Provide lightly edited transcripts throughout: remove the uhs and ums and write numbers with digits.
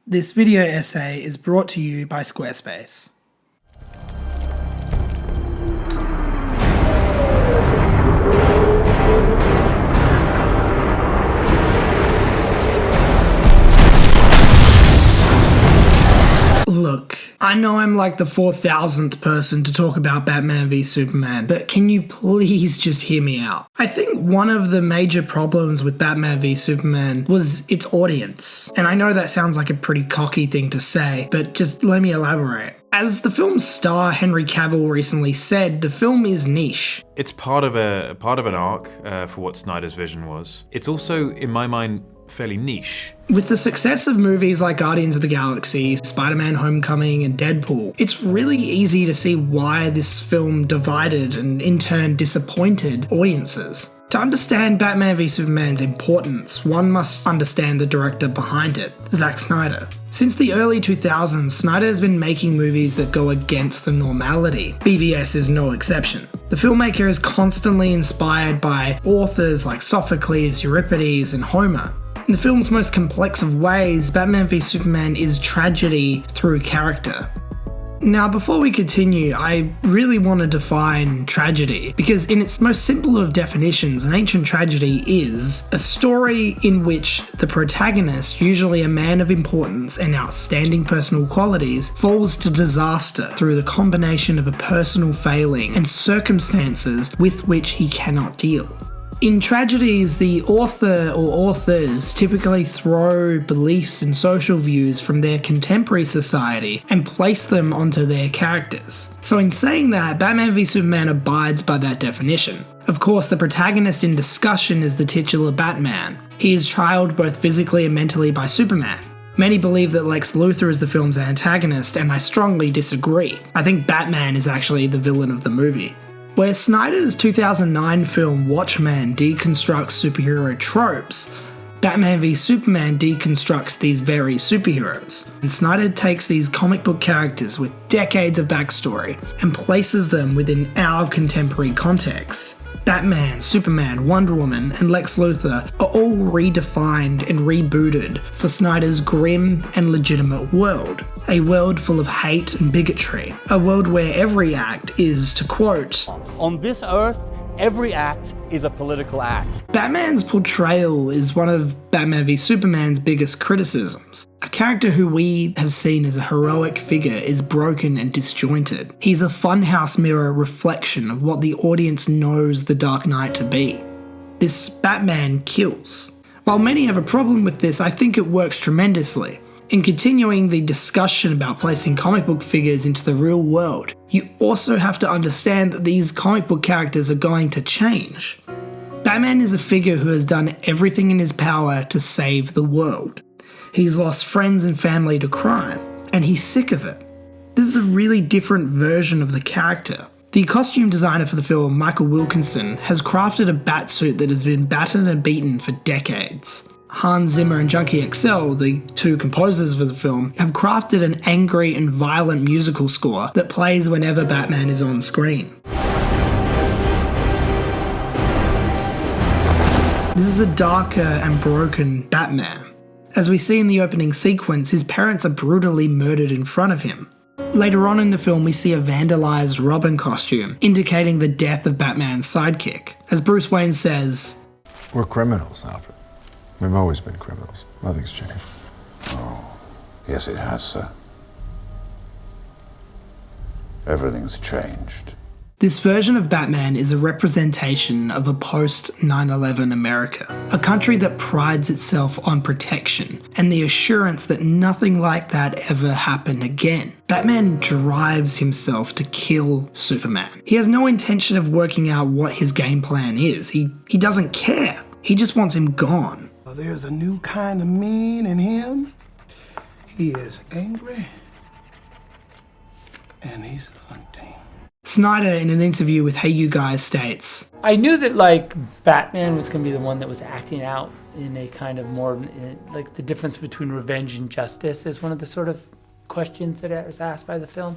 This video essay is brought to you by Squarespace. Look, I know I'm like the 4,000th person to talk about Batman v Superman, but can you please just hear me out? I think one of the major problems with Batman v Superman was its audience. And I know that sounds like a pretty cocky thing to say, but just let me elaborate. As the film's star Henry Cavill recently said, the film is niche. It's part of an arc for what Snyder's vision was. It's also, in my mind, fairly niche. With the success of movies like Guardians of the Galaxy, Spider-Man Homecoming, and Deadpool, it's really easy to see why this film divided and in turn disappointed audiences. To understand Batman v Superman's importance, one must understand the director behind it, Zack Snyder. Since the early 2000s, Snyder has been making movies that go against the normality. BVS is no exception. The filmmaker is constantly inspired by authors like Sophocles, Euripides, and Homer. In the film's most complex of ways, Batman v Superman is tragedy through character. Now, before we continue, I really want to define tragedy, because in its most simple of definitions, an ancient tragedy is a story in which the protagonist, usually a man of importance and outstanding personal qualities, falls to disaster through the combination of a personal failing and circumstances with which he cannot deal. In tragedies, the author or authors typically throw beliefs and social views from their contemporary society and place them onto their characters. So in saying that, Batman v Superman abides by that definition. Of course, the protagonist in discussion is the titular Batman. He is trialed both physically and mentally by Superman. Many believe that Lex Luthor is the film's antagonist, and I strongly disagree. I think Batman is actually the villain of the movie. Where Snyder's 2009 film Watchmen deconstructs superhero tropes, Batman v Superman deconstructs these very superheroes. And Snyder takes these comic book characters with decades of backstory and places them within our contemporary context. Batman, Superman, Wonder Woman, and Lex Luthor are all redefined and rebooted for Snyder's grim and legitimate world. A world full of hate and bigotry. A world where every act is, to quote, "On this earth, every act is a political act." Batman's portrayal is one of Batman v Superman's biggest criticisms. A character who we have seen as a heroic figure is broken and disjointed. He's a funhouse mirror reflection of what the audience knows the Dark Knight to be. This Batman kills. While many have a problem with this, I think it works tremendously. In continuing the discussion about placing comic book figures into the real world, you also have to understand that these comic book characters are going to change. Batman is a figure who has done everything in his power to save the world. He's lost friends and family to crime, and he's sick of it. This is a really different version of the character. The costume designer for the film, Michael Wilkinson, has crafted a batsuit that has been battered and beaten for decades. Hans Zimmer and Junkie XL, the two composers for the film, have crafted an angry and violent musical score that plays whenever Batman is on screen. This is a darker and broken Batman. As we see in the opening sequence, his parents are brutally murdered in front of him. Later on in the film, we see a vandalised Robin costume, indicating the death of Batman's sidekick. As Bruce Wayne says, "We're criminals, Alfred. We've always been criminals. Nothing's changed." Oh, yes it has, sir. Everything's changed. This version of Batman is a representation of a post-9/11 America, a country that prides itself on protection and the assurance that nothing like that ever happened again. Batman drives himself to kill Superman. He has no intention of working out what his game plan is. He doesn't care. He just wants him gone. There's a new kind of mean in him. He is angry, and he's hunting. Snyder, in an interview with Hey You Guys, states, I knew that Batman was going to be the one that was acting out in a kind of more, the difference between revenge and justice is one of the sort of questions that was asked by the film.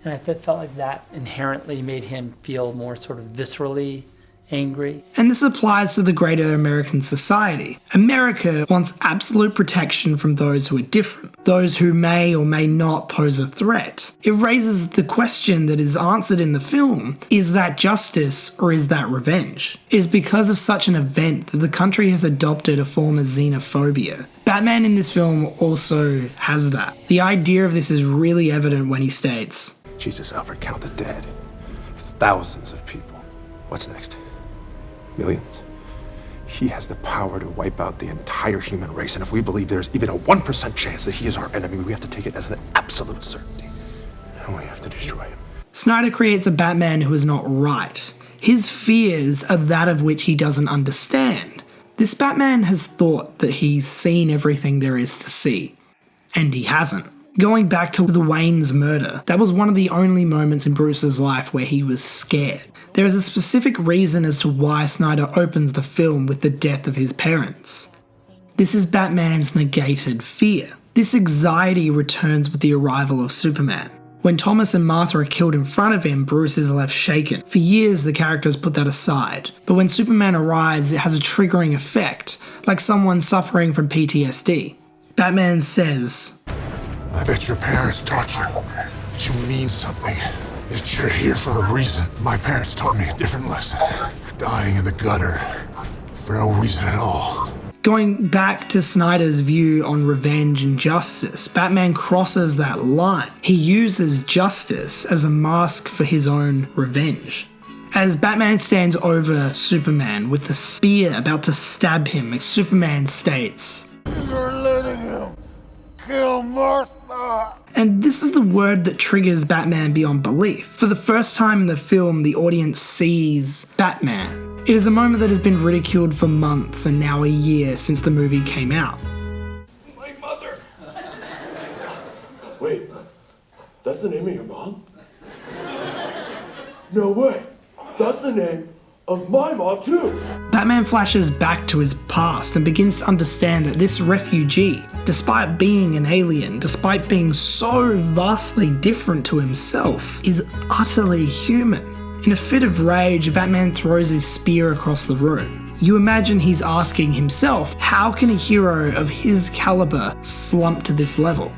And I felt like that inherently made him feel more sort of viscerally angry. And this applies to the greater American society. America wants absolute protection from those who are different, those who may or may not pose a threat. It raises the question that is answered in the film, is that justice or is that revenge? It is because of such an event that the country has adopted a form of xenophobia. Batman in this film also has that. The idea of this is really evident when he states, Jesus, Alfred, count the dead. Thousands of people. What's next? Millions. He has the power to wipe out the entire human race, and if we believe there's even a 1% chance that he is our enemy, we have to take it as an absolute certainty. And we have to destroy him. Snyder creates a Batman who is not right. His fears are that of which he doesn't understand. This Batman has thought that he's seen everything there is to see, and he hasn't. Going back to the Wayne's murder, that was one of the only moments in Bruce's life where he was scared. There is a specific reason as to why Snyder opens the film with the death of his parents. This is Batman's negated fear. This anxiety returns with the arrival of Superman. When Thomas and Martha are killed in front of him, Bruce is left shaken. For years, the characters put that aside. But when Superman arrives, it has a triggering effect, like someone suffering from PTSD. Batman says, I bet your parents taught you that you mean something. That you're here for a reason. My parents taught me a different lesson. Dying in the gutter for no reason at all. Going back to Snyder's view on revenge and justice, Batman crosses that line. He uses justice as a mask for his own revenge. As Batman stands over Superman with the spear about to stab him, Superman states, You're letting him kill Martha. And this is the word that triggers Batman beyond belief. For the first time in the film, the audience sees Batman. It is a moment that has been ridiculed for months and now a year since the movie came out. My mother! Wait, that's the name of your mom? No way! That's the name of my mom too! Batman flashes back to his past and begins to understand that this refugee, despite being an alien, despite being so vastly different to himself, is utterly human. In a fit of rage, Batman throws his spear across the room. You imagine he's asking himself, how can a hero of his caliber slump to this level?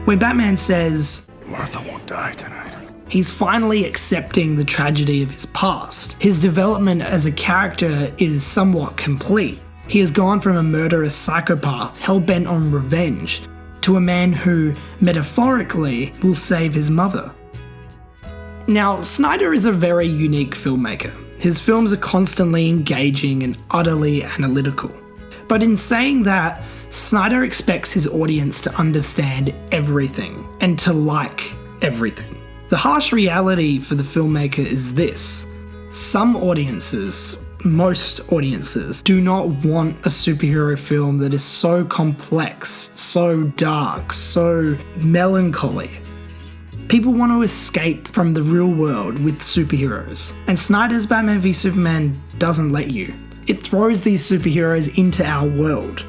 When Batman says, Martha won't die tonight. he's finally accepting the tragedy of his past. His development as a character is somewhat complete. He has gone from a murderous psychopath hell-bent on revenge to a man who, metaphorically, will save his mother. Now, Snyder is a very unique filmmaker. His films are constantly engaging and utterly analytical. But in saying that, Snyder expects his audience to understand everything and to like everything. The harsh reality for the filmmaker is this: some audiences, most audiences, do not want a superhero film that is so complex, so dark, so melancholy. People want to escape from the real world with superheroes, and Snyder's Batman v Superman doesn't let you. It throws these superheroes into our world.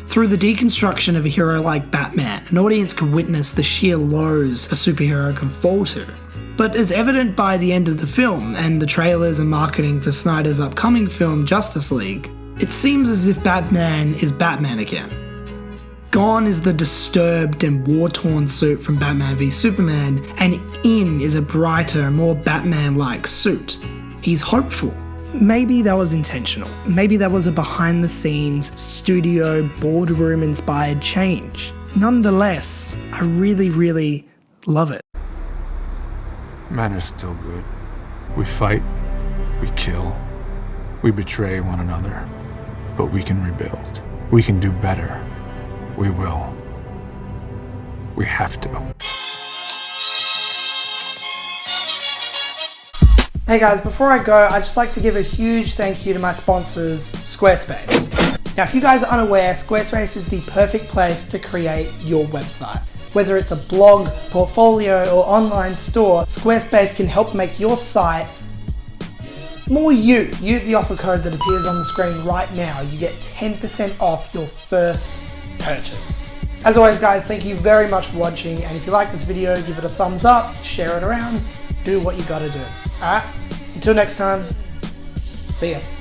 Through the deconstruction of a hero like Batman, an audience can witness the sheer lows a superhero can fall to. But as evident by the end of the film and the trailers and marketing for Snyder's upcoming film Justice League, it seems as if Batman is Batman again. Gone is the disturbed and war-torn suit from Batman v Superman, and in is a brighter, more Batman-like suit. He's hopeful. Maybe that was intentional. Maybe that was a behind-the-scenes, studio, boardroom-inspired change. Nonetheless, I really, really love it. Men are still good. We fight, we kill, we betray one another, but we can rebuild. We can do better. We will. We have to. Hey guys, before I go, I'd just like to give a huge thank you to my sponsors, Squarespace. Now, if you guys are unaware, Squarespace is the perfect place to create your website. Whether it's a blog, portfolio, or online store, Squarespace can help make your site more you. Use the offer code that appears on the screen right now. You get 10% off your first purchase. As always guys, thank you very much for watching, and if you like this video, give it a thumbs up, share it around, do what you gotta do. Alright, until next time, See ya.